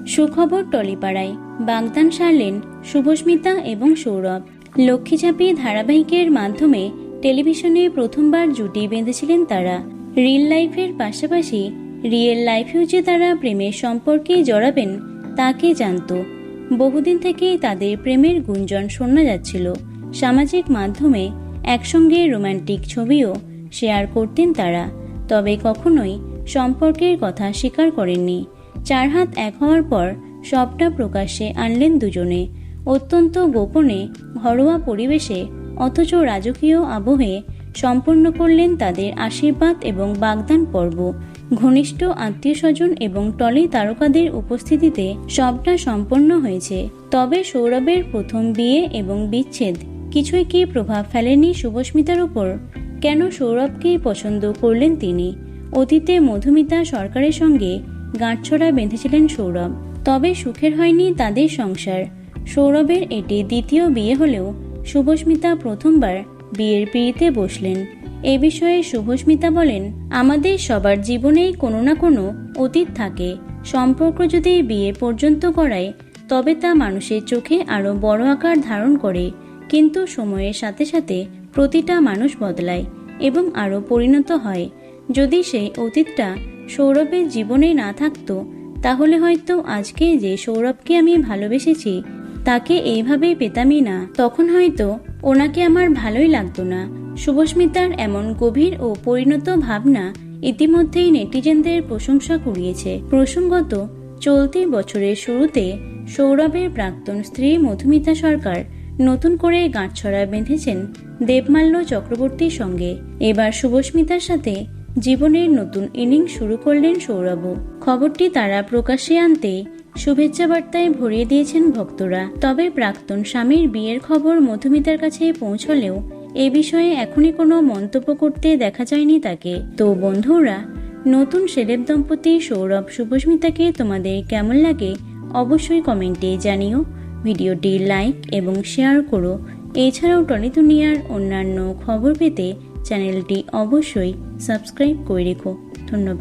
সুখবর টলিপাড়ায় বাগদান সারলেন শুভস্মিতা এবং সৌরভ। লক্ষ্মীচাপি ধারাবাহিকের মাধ্যমে টেলিভিশনে প্রথমবার জুটি বেঁধেছিলেন তারা। রিল লাইফের পাশাপাশি রিয়েল লাইফেও যে তারা প্রেমের সম্পর্কে জড়াবেন তা কে জানত। বহুদিন থেকেই তাদের প্রেমের গুঞ্জন শোনা যাচ্ছিল। সামাজিক মাধ্যমে একসঙ্গে রোমান্টিক ছবিও শেয়ার করতেন তারা, তবে কখনোই সম্পর্কের কথা স্বীকার করেননি। 4 হাত এক হওয়ার পর সবটা প্রকাশ্যে আনলেন দুজনে। অত্যন্ত গোপনে, ঘরোয়া পরিবেশে, অথচ রাজকীয় আবহে সম্পন্ন করলেন তাদের আশীর্বাদ এবং বাগদান পর্ব। ঘনিষ্ঠ আত্মীয় স্বজন এবং টলি তারকাদের উপস্থিতিতে সবটা সম্পন্ন হয়েছে। তবে সৌরভের প্রথম বিয়ে এবং বিচ্ছেদ কিছুই কি প্রভাব ফেলেনি শুভস্মিতার উপর? কেন সৌরভকেই পছন্দ করলেন তিনি? অতীতে মধুমিতা সরকারের সঙ্গে গাঁটছড়া বেঁধেছিলেন সৌরভ, তবে সুখের হয়নি তাদের সংসার। সৌরভের এটি দ্বিতীয় বিয়ে হলেও শুভস্মিতা প্রথমবার বিয়ের পিঁড়িতে বসলেন। এ বিষয়ে শুভস্মিতা বলেন, আমাদের সবার জীবনেই কোনো না কোনো অতীত থাকে। সম্পর্ক যদি বিয়ে পর্যন্ত গড়ায় তবে তা মানুষের চোখে আরও বড় আকার ধারণ করে, কিন্তু সময়ের সাথে সাথে প্রতিটা মানুষ বদলায় এবং আরও পরিণত হয়। যদি সেই অতীতটা সৌরভের জীবনে না থাকতো তাহলে হয়তো আজকে যে সৌরভকে আমি ভালোবেসেছি তাকে এইভাবেই পেতামই না। তখন হয়তো ওনাকে আমার ভালোই লাগতো না। শুভস্মিতার এমন গভীর ও পরিণত ভাবনা ইতিমধ্যেই নেটিজেনদের প্রশংসা কুড়িয়েছে। প্রসঙ্গত, চলতি বছরের শুরুতে সৌরভের প্রাক্তন স্ত্রী মধুমিতা সরকার নতুন করে গাঁটছড়া বেঁধেছেন দেবমাল্য চক্রবর্তীর সঙ্গে। এবার শুভস্মিতার সাথে জীবনের নতুন ইনিংস শুরু করলেন সৌরভও। খবরটি তারা প্রকাশ্যে আনতে শুভেচ্ছা বার্তায় ভরিয়ে দিয়েছেন ভক্তরা। তবে প্রাক্তন স্বামীর বিয়ের খবর মধুমিতার কাছে পৌঁছলেও এ বিষয়ে এখনই কোনো মন্তব্য করতে দেখা যায়নি তাকে। তো বন্ধুরা, নতুন সেলেব দম্পতি সৌরভ শুভস্মিতাকে তোমাদের কেমন লাগে অবশ্যই কমেন্টে জানিও। ভিডিওটি লাইক এবং শেয়ার করো। এছাড়াও টলি দুনিয়ার অন্যান্য খবর পেতে চ্যানেলটি অবশ্যই সাবস্ক্রাইব করে রেখো। ধন্যবাদ।